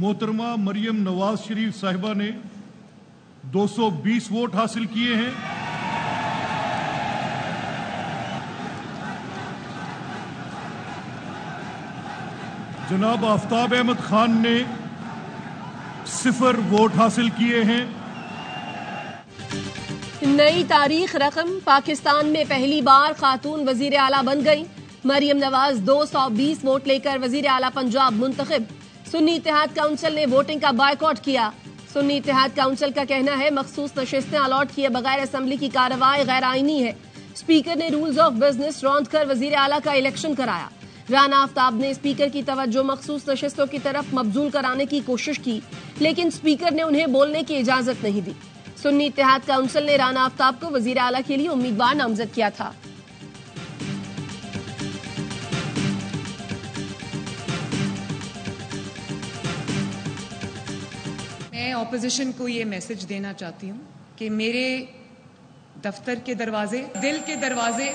मोहतरमा मरियम नवाज शरीफ साहिबा ने 220 वोट हासिल किए हैं। जनाब आफ्ताब अहमद खान ने 0 वोट हासिल किए हैं। नई तारीख रकम, पाकिस्तान में पहली बार खातून वजीर आला बन गई। मरियम नवाज 220 वोट लेकर वजीर आला पंजाब मुंतखब। सुन्नी इत्तेहाद काउंसिल ने वोटिंग का बायकॉट किया। सुन्नी इत्तेहाद काउंसिल का कहना है मखसूस नशिस्तें अलॉट किए बगैर असम्बली की कार्रवाई गैर आईनी है। स्पीकर ने रूल्स ऑफ बिजनेस रौंद कर वजीर आला का इलेक्शन कराया। राना आफ्ताब ने स्पीकर की तवज्जो मखसूस नशिस्तों की तरफ मबजूल कराने की कोशिश की, लेकिन स्पीकर ने उन्हें बोलने की इजाजत नहीं दी। सुन्नी इत्तेहाद काउंसिल ने राना आफ्ताब को वजीर आला के लिए उम्मीदवार नामजद किया था। मैं ऑपोजिशन को ये मैसेज देना चाहती हूँ कि मेरे दफ्तर के दरवाजे, दिल के दरवाजे,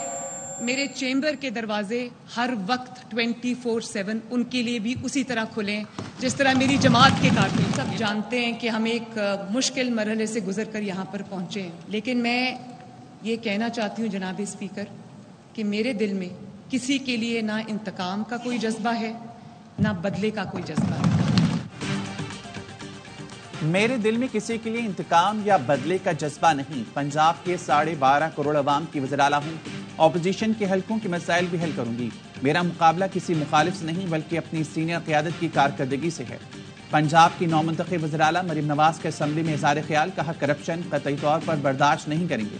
मेरे चेंबर के दरवाजे हर वक्त 24/7 उनके लिए भी उसी तरह खुलें जिस तरह मेरी जमात के कारकुन। सब जानते हैं कि हम एक मुश्किल मरहले से गुजर कर यहाँ पर पहुँचे हैं, लेकिन मैं ये कहना चाहती हूँ जनाब स्पीकर कि मेरे दिल में किसी के लिए ना इंतकाम का कोई जज्बा है, ना बदले का कोई जज्बा है। मेरे दिल में किसी के लिए इंतकाम या बदले का जज्बा नहीं। पंजाब के 12.5 करोड़ अवाम की वज़ीर आला हूँ। ऑपोजिशन के हलकों के मसाइल भी हल करूंगी। मेरा मुकाबला किसी मुखालिफ से नहीं बल्कि अपनी सीनियर क़यादत की कारकर्दगी से है। पंजाब की नौमुंतखब वज़ीर आला मरियम नवाज के असम्बली में इज़हार ख्याल, कहा करप्शन कतई तौर पर बर्दाश्त नहीं करेंगे।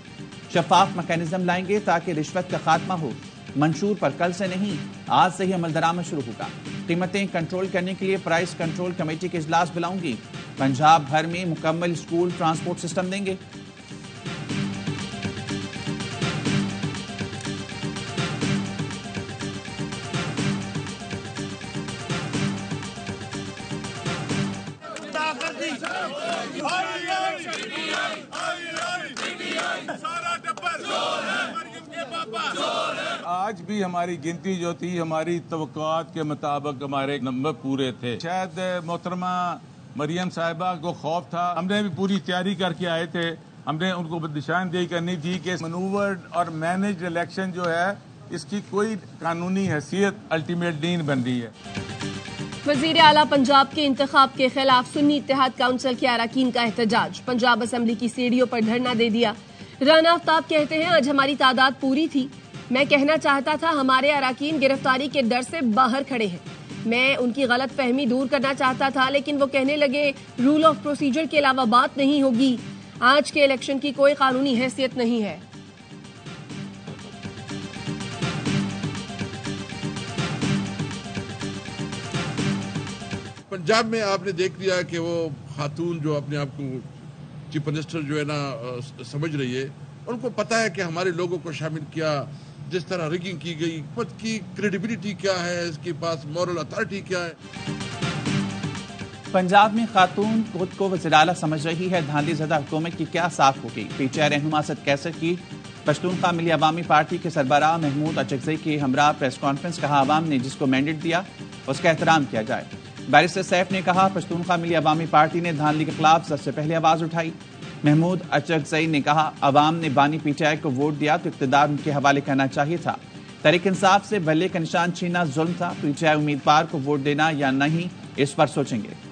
शफाफ मैकेनिज्म लाएंगे ताकि रिश्वत का खात्मा हो। मंशूर पर कल से नहीं आज से ही अमल दरामद शुरू होगा। कीमतें कंट्रोल करने के लिए प्राइस कंट्रोल कमेटी के इजलास बुलाऊंगी। पंजाब भर में मुकम्मल स्कूल ट्रांसपोर्ट सिस्टम देंगे। आज भी हमारी गिनती जो थी हमारी तवक्कुआत के मुताबिक हमारे नंबर पूरे थे। शायद मोहतरमा मरियम साहिबा को खौफ था। हमने भी पूरी तैयारी करके आए थे। हमने उनको निशानदेही करनी थी कि मनूवर्ड और मैनेज्ड इलेक्शन जो है इसकी कोई कानूनी हैसियत अल्टीमेट नहीं बन रही है। वजीर आला पंजाब के इंतखाब के खिलाफ सुन्नी इत्तेहाद काउंसिल के अरकान का एहतजाज। पंजाब असम्बली की सीढ़ियों पर धरना दे दिया। राना आफ्ताब कहते हैं आज हमारी तादाद पूरी थी। मैं कहना चाहता था हमारे अरकान गिरफ्तारी के डर से बाहर खड़े हैं। मैं उनकी गलत फहमी दूर करना चाहता था, लेकिन वो कहने लगे रूल ऑफ प्रोसीजर के अलावा बात नहीं होगी। आज के इलेक्शन की कोई कानूनी हैसियत नहीं है। पंजाब में आपने देख लिया कि वो खातून जो अपने आप को चीफ मिनिस्टर जो है ना समझ रही है, उनको पता है कि हमारे लोगों को शामिल किया, जिस तरह रिगिंग की गई, खुद की क्रेडिबिलिटी क्या है, इसके पास मॉरल अथॉरिटी क्या है। पंजाब में खातून खुद को वज़ीर आला समझ रही है। धांधलीज़दा हुकूमत की क्या साख होगी। पीटीआई रहनुमा सद कैसर की पश्तूनख्वा मिली अवामी पार्टी के सरबराह महमूद अचकज़ई के हमरा प्रेस कॉन्फ्रेंस, कहा अवाम ने जिसको मैंडेट दिया उसका एहतराम किया जाए। बैरिस्टर सैफ ने कहा पश्तूनख्वा मिली अवामी पार्टी ने धांधली के खिलाफ सबसे पहले आवाज उठाई। महमूद अचकज़ई ने कहा अवाम ने बानी पीटीआई को वोट दिया तो इक़्तिदार उनके हवाले करना चाहिए था। तहरीक इंसाफ से बल्ले का निशान छीनना जुल्म था। पीटीआई उम्मीदवार को वोट देना या नहीं इस पर सोचेंगे।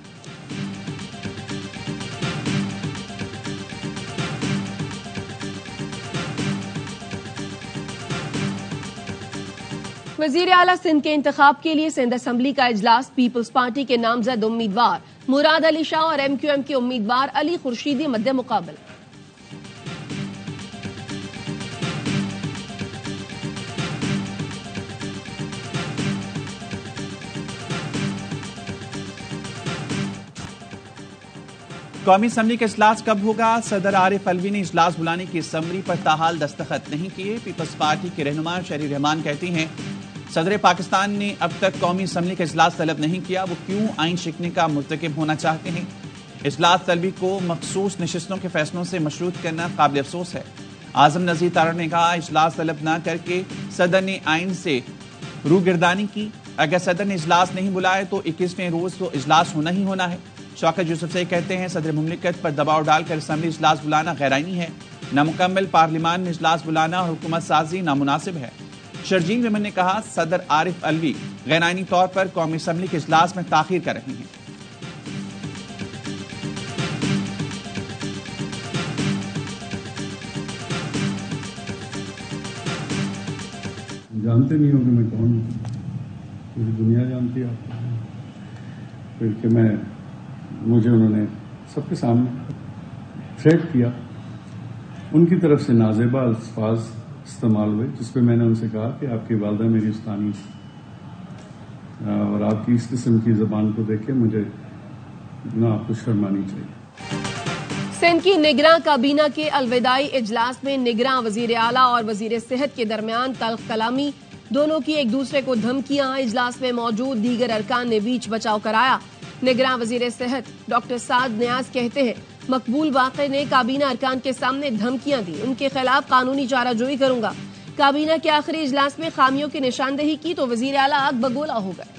वजीर आला सिंध के इंतखाब के लिए सिंध असम्बली का इजलास। पीपल्स पार्टी के नामजद उम्मीदवार मुराद अली शाह और MQM के उम्मीदवार अली खुर्शीदी मध्य मुकाबला। कौमी असम्बली का इजलास कब होगा? सदर आरिफ अलवी ने इजलास बुलाने की समरी पर ताहाल दस्तखत नहीं किए। पीपल्स पार्टी के रहनुमा शहरी रहमान कहती हैं सदर पाकिस्तान ने अब तक कौमी असम्बली का इजलास तलब नहीं किया। वो क्यों आइन शिकने का मुर्तकिब होना चाहते हैं? इजलास तलबी को मखसूस नशिस्तों के फैसलों से मशरूत करना काबिल अफसोस है। आजम नज़ीर तारड़ ने कहा इजलास तलब न करके सदर ने आइन से रूगिरदानी की। अगर सदर ने इजलास नहीं बुलाए तो 21वें रोज तो इजलास होना ही होना है। शौकत यूसुफजई कहते हैं सदर मुमलिकत पर दबाव डालकर असम्बली इजलास बुलाना गैरआईनी है। नामुकम्मल पार्लियामान में इजलास बुलाना और हुकूमत साजी नामुनासिब है। शर्जील मेमन ने कहा सदर आरिफ अलवी गैरआईनी तौर पर कौमी असम्बली के इजलास में ताखीर कर रहे हैं। जानते नहीं हो कि मैं कौन हूँ, पूरी दुनिया जानती है आपको। फिर कि मुझे उन्होंने सबके सामने थ्रेट किया, उनकी तरफ से नाजेबा अल्फाज इस्तेमाल हुए, जिस पे मैंने उनसे कहा कि आपकी वालदा मेरी उस्तानी थी और आपकी इस किस्म की जबान को देख के मुझे ना आपको शर्मानी चाहिए। सिंध की निगरां काबीना के अलविदाई इजलास में निगरां वजीर आला और वजीर सेहत के दरमियान तल्ख कलामी, दोनों की एक दूसरे को धमकियां। इजलास में मौजूद दीगर अरकान ने बीच बचाव कराया। निगरां वजीर सेहत डॉक्टर साद नियाज कहते हैं मकबूल वाक़े ने काबीना अरकान के सामने धमकियां दी, उनके खिलाफ कानूनी चाराजोई करूंगा। काबीना के आखिरी इजलास में खामियों की निशानदेही की तो वजीर आला आग बगोला हो गए।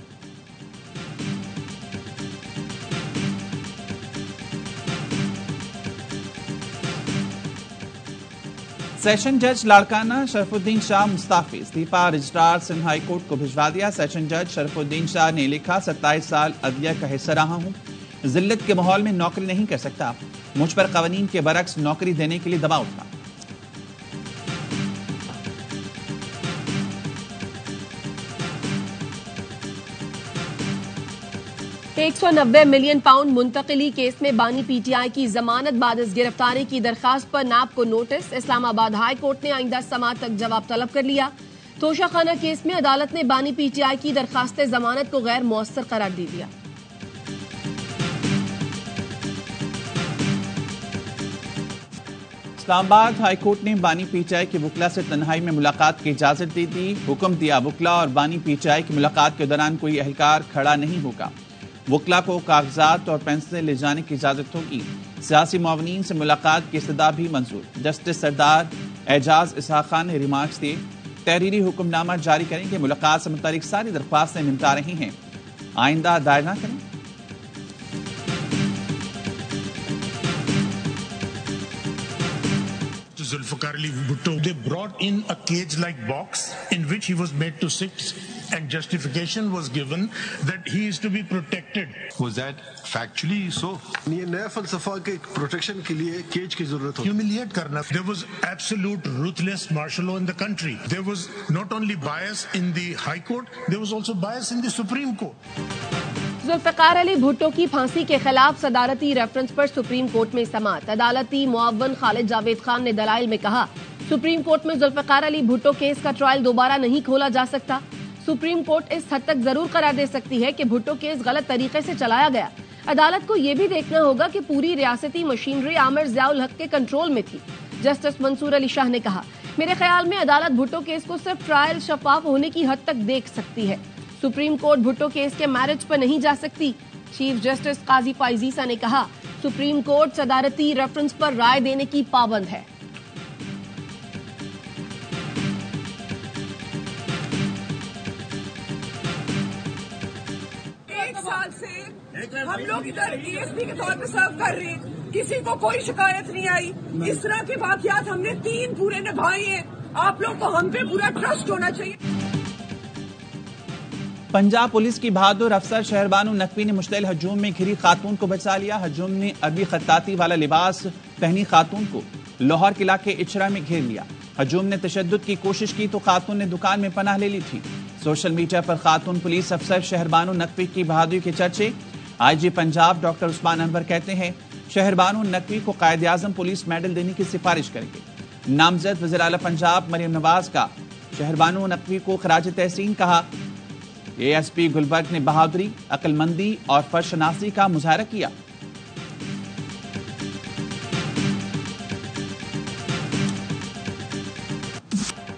सेशन जज लाड़काना शरफुद्दीन शाह मुस्ताफी इस्तीफा रजिस्ट्रार सिंध हाई कोर्ट को भिजवा दिया। सेशन जज शरफुद्दीन शाह ने लिखा 27 साल अदलिया का हिस्सा रहा हूं, जिल्लत के माहौल में नौकरी नहीं कर सकता, मुझ पर कवानीन के बरक्स नौकरी देने के लिए दबाव था। £190 मिलियन मुंतकिली केस में बानी पीटीआई की जमानत बाद गिरफ्तारी की दरखास्त पर नाब को नोटिस। इस्लामाबाद हाई कोर्ट ने आइंदा समाअत तक जवाब तलब कर लिया। तोशाखाना केस में अदालत ने बानी पीटीआई की दरखास्त जमानत को गैर मुअस्सर करार दे दिया। इस्लामाबाद हाई कोर्ट ने बानी पीटीआई के वकला से तन्हाई में मुलाकात की इजाजत दे दी। हुक्म दिया वकला और बानी पीटीआई की मुलाकात के दौरान कोई एहलकार खड़ा नहीं होगा। वकला को कागजात और पेंसिल ले जाने की इजाजत होगी। सियासी मुआवनीन से मुलाकात की इस्तदा भी मंजूर। जस्टिस सरदार एजाज इसहाक खान ने रिमार्क्स दिए तहरीरी हुक्मनामा जारी करें कि मुलाकात से मुतालिक सारी दरख्वास्तें निपटा रही हैं, आइंदा दायर न करें। Zulfikar Ali Bhutto, they brought in a cage-like box in which he was made to sit, and justification was given that he is to be protected. Was that factually so? ये नया फलसफा के प्रोटेक्शन के लिए cage की जरूरत है। Humiliate करना. There was absolute ruthless martial law in the country. There was not only bias in the High Court, there was also bias in the Supreme Court. Zulfikar Ali Bhutto की फांसी के खिलाफ सदारती रेफरेंस पर सुप्रीम कोर्ट में समाअत। अदालती मुअव्वन खालिद जावेद खान ने दलाइल में कहा सुप्रीम कोर्ट में जुल्फिकार अली भुट्टो केस का ट्रायल दोबारा नहीं खोला जा सकता। सुप्रीम कोर्ट इस हद तक जरूर करार दे सकती है कि भुट्टो केस गलत तरीके से चलाया गया। अदालत को यह भी देखना होगा कि पूरी रियासती मशीनरी आमिर ज़ियाउल हक के कंट्रोल में थी। जस्टिस मंसूर अली शाह ने कहा मेरे ख्याल में अदालत भुट्टो केस को सिर्फ ट्रायल शफाफ होने की हद तक देख सकती है। सुप्रीम कोर्ट भुट्टो केस के मैरिज पर नहीं जा सकती। चीफ जस्टिस काजी फाइजीसा ने कहा सुप्रीम कोर्ट सदारती रेफरेंस पर राय देने की पाबंद है। एक साल से हम लोग इधर डीएसपी के तौर पे सर्व कर रहे हैं, किसी को कोई शिकायत नहीं आई। इस तरह के वाकयात हमने 3 पूरे निभाए हैं। आप लोग को हम पे पूरा ट्रस्ट होना चाहिए। पंजाब पुलिस की बहादुर अफसर शहरबानो नकवी ने मुश्तइल हजूम में घिरी खातून को बचा लिया। हजूम ने अरबी खत्ताती वाला लिबास पहनी खातून को लाहौर किला के इचरा में घेर लिया। हजूम ने तशद्दुद की कोशिश की तो खातून ने दुकान में पनाह ले ली थी। सोशल मीडिया पर खातून पुलिस अफसर शहरबानो नकवी की बहादुरी के चर्चे। आईजी पंजाब डॉक्टर उस्मान अनवर कहते हैं शहरबानो नकवी को कायद आजम पुलिस मेडल देने की सिफारिश करेंगे। नामजद वज़ीर आला पंजाब मरियम नवाज का शहरबानो नकवी को खराज तहसीन कहा। एएसपी गुलबर्ग ने बहादुरी, अक्लमंदी और फर्शनासी का मुजाहरा किया।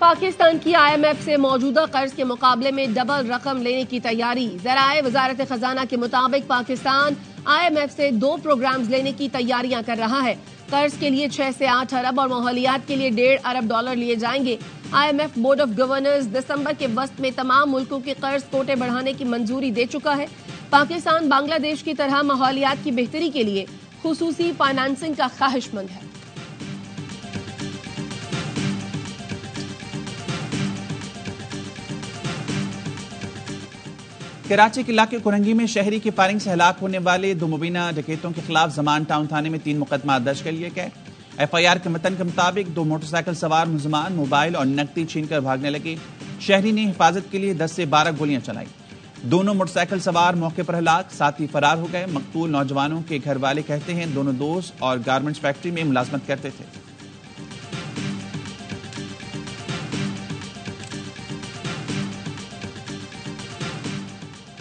पाकिस्तान की IMF से मौजूदा कर्ज के मुकाबले में डबल रकम लेने की तैयारी। ज़राए वजारत खजाना के मुताबिक पाकिस्तान IMF से 2 प्रोग्राम्स लेने की तैयारियां कर रहा है। कर्ज के लिए 6 से 8 अरब और माहौलियात के लिए $1.5 अरब लिए जाएंगे। IMF बोर्ड ऑफ गवर्नर्स दिसंबर के वस्त में तमाम मुल्कों के कर्ज कोटे बढ़ाने की मंजूरी दे चुका है। पाकिस्तान बांग्लादेश की तरह माहौलियात की बेहतरी के लिए खुसूसी फाइनेंसिंग का ख्वाहिशमंद है। कराची के इलाके कुरंगी में शहरी की फायरिंग से हलाक होने वाले 2 मुबीना डकैतों के खिलाफ जमान टाउन थाने में 3 मुकदमा दर्ज कर लिए गए। FIR के मतन के मुताबिक 2 मोटरसाइकिल सवार मुलजमान मोबाइल और नकदी छीनकर भागने लगे। शहरी ने हिफाजत के लिए 10 से 12 गोलियां चलाई। दोनों मोटरसाइकिल सवार मौके पर हलाक, साथी फरार हो गए। मकतूल नौजवानों के घर वाले कहते हैं दोनों दोस्त और गारमेंट्स फैक्ट्री में मुलाजमत करते थे।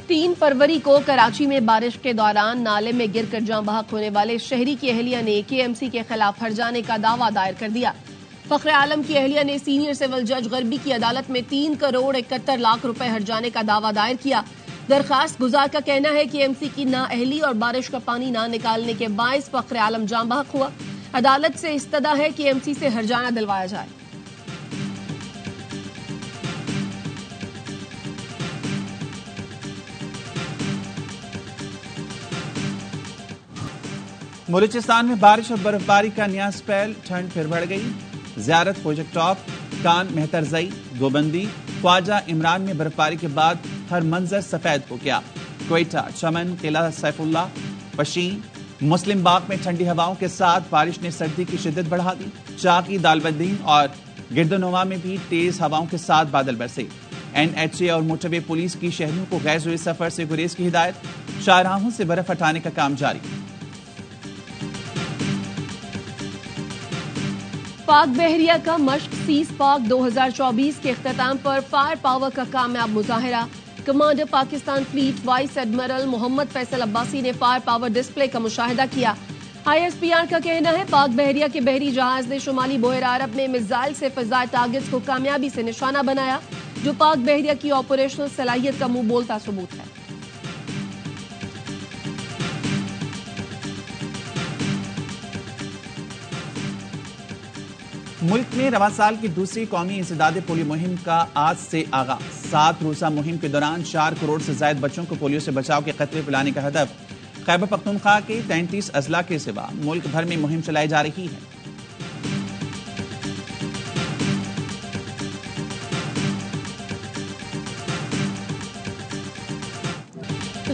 3 फरवरी को कराची में बारिश के दौरान नाले में गिरकर जान बहक होने वाले शहरी की अहलिया ने KMC के खिलाफ हर्जाने का दावा दायर कर दिया। फखरे आलम की अहलिया ने सीनियर सिविल जज गरबी की अदालत में 3 करोड़ 71 लाख रुपए हर्जाने का दावा दायर किया। दरखास्त गुजार का कहना है कि KMC की नाअहली और बारिश का पानी ना निकालने के बायस फखरे आलम जान बहक हुआ। अदालत से इस्तदा है कि KMC से हर्जाना दिलवाया जाए। बलूचिस्तान में बारिश और बर्फबारी का नया स्पेल, ठंड फिर बढ़ गई। ज़ियारत प्रोजेक्ट टॉप, कान मेहतरजई, गोबंदी, ख्वाजा इमरान में बर्फबारी के बाद हर मंजर सफेद हो गया। क्वेटा, चमन, किला सैफुल्ला, पशीन, मुस्लिम बाग में ठंडी हवाओं के साथ बारिश ने सर्दी की शिद्दत बढ़ा दी। चाकी, दालबद्दीन और गिरदोनवा में भी तेज हवाओं के साथ बादल बरसे। NHA और मोटरवे पुलिस की शहरियों को गैर ज़रूरी सफर से गुरेज की हिदायत। शाहराहों से बर्फ हटाने का काम जारी। पाक बहरिया का मश्क सीज पाक 2024 के इख्तिताम पर फायर पावर का कामयाब मुजाहिरा। Commander Pakistan fleet vice admiral Mohammad Faisal Abbasi ने फायर पावर डिस्प्ले का मुशाहिदा किया। ISPR का कहना है पाक बहरिया के बहरी जहाज ने शुमाली बहर अरब में मिसाइल से फिजाई टारगेट्स को कामयाबी से निशाना बनाया, जो पाक बहरिया की ऑपरेशनल सलाहियत का मुंह बोलता सबूत है। मुल्क में रवा साल की दूसरी कौमी इंसदाद पोलियो मुहिम का आज से आगाज। 7 रोजा मुहिम के दौरान 4 करोड़ से ज्यादा बच्चों को पोलियो से बचाव के खतरे पिलाने का हदफ। खैबर पख्तूनख्वा के 33 अजला के सिवा मुल्क भर में मुहिम चलाई जा रही है।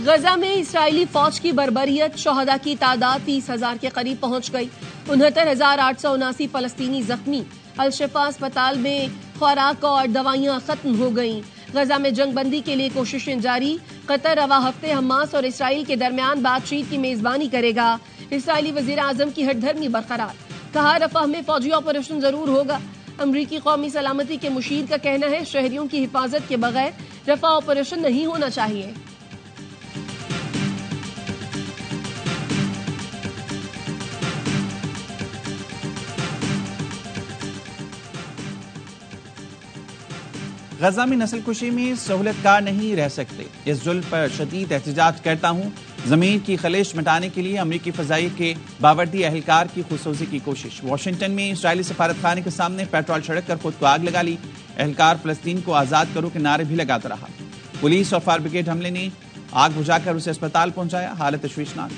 गजा में इस्राएली फौज की बर्बरियत, शहदा की तादाद 30,000 के करीब पहुंच गई। 69,879 फलस्तीनी जख्मी। अल-शिफा अस्पताल में खुराक और दवाइयां खत्म हो गईं। गजा में जंगबंदी के लिए कोशिशें जारी। कतर रवा हफ्ते हमास और इसराइल के दरमियान बातचीत की मेजबानी करेगा। इसराइली वजीर आजम की हठधर्मी बरकरार। कहा रफह में फौजी ऑपरेशन जरूर होगा। अमरीकी कौमी सलामती के मुशीर का कहना है शहरियों की हिफाजत के बगैर रफह ऑपरेशन नहीं होना चाहिए। गजा में नस्लकुशी में सहूलतकार नहीं रह सकते। इस जुल्म पर शदीद एहतजाज करता हूँ। जमीन की खलिश मिटाने के लिए अमरीकी फजाई के बावर्दी अहलकार की खुसूसी की कोशिश। वाशिंगटन में इसराइली सफारत खाने के सामने पेट्रोल छिड़क कर खुद को आग लगा ली। अहलकार फलस्तीन को आजाद करो के नारे भी लगाता रहा। पुलिस और फायर ब्रिगेड हमले ने आग बुझाकर उसे अस्पताल पहुंचाया। हालत तशवीशनाक।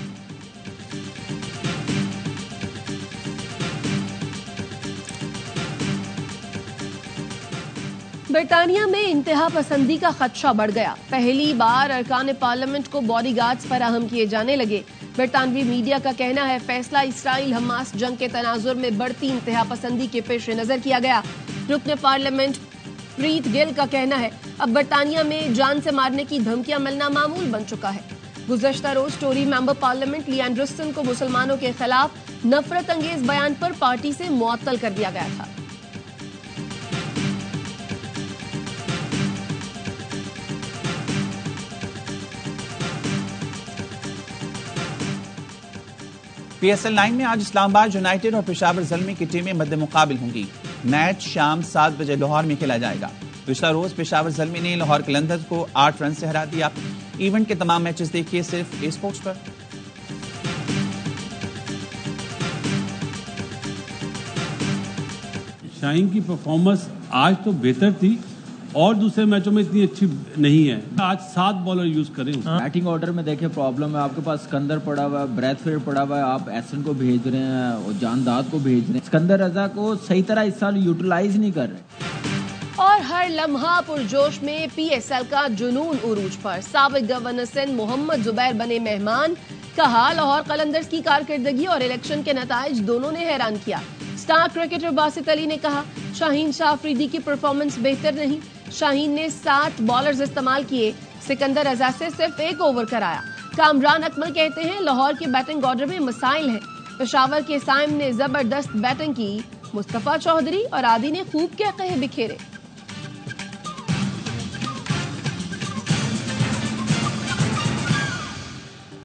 बरतानिया में इंतहा पसंदी का खदशा बढ़ गया। पहली बार अरकान पार्लियामेंट को बॉडीगार्ड्स फराहम किए जाने लगे। बरतानवी मीडिया का कहना है फैसला इसराइल हमास जंग के तनाजुर में बढ़ती इंतहा पसंदी के पेश नजर किया गया। रुकन पार्लियामेंट प्रीत गिल का कहना है अब बरतानिया में जान से मारने की धमकियां मिलना मामूल बन चुका है। गुज़श्ता रोज Tory member parliament Lee Anderson को मुसलमानों के खिलाफ नफरत अंगेज बयान पर पार्टी से मुअत्तल कर दिया गया था। PSL 9 में आज इस्लामाबाद यूनाइटेड और पेशावर ज़ल्मी की टीमें मद्दे मुकाबिल होंगी। मैच शाम 7 बजे लाहौर में खेला जाएगा। पिछला रोज पेशावर ज़ल्मी ने लाहौर कलंदर्स को 8 रन से हरा दिया। इवेंट के तमाम मैचेस देखिए सिर्फ स्पोर्ट्स पर। शाहीन की परफॉर्मेंस आज तो बेहतर थी और दूसरे मैचों में इतनी अच्छी नहीं है। आज 7 बॉलर यूज करें। बैटिंग ऑर्डर में देखिए प्रॉब्लम है, आपके पास सिकंदर पड़ा हुआ है, ब्रैथवेट पड़ा हुआ है, आप एहसन को भेज रहे हैं और जानदाद को भेज रहे हैं, सिकंदर रजा को सही तरह इस साल यूटिलाइज नहीं कर रहे। और हर लम्हा पुरजोश में PSL का जुनून उरूज पर। साबिक गवर्नर सिंध मोहम्मद जुबैर बने मेहमान। कहा लाहौर कलंदर्स की कारकर्दगी और इलेक्शन के नताइज दोनों ने हैरान किया। स्टार क्रिकेटर बासित अली ने कहा शाहीन शाह अफरीदी की परफॉर्मेंस बेहतर नहीं। शाहीन ने 7 बॉलर्स इस्तेमाल किए, सिकंदर रजा से सिर्फ 1 ओवर कराया। कामरान अकमल कहते हैं लाहौर के बैटिंग ऑर्डर में मसाइल हैं। पेशावर के साइम ने जबरदस्त बैटिंग की। मुस्तफा चौधरी और आदि ने खूब क्या कहे बिखेरे।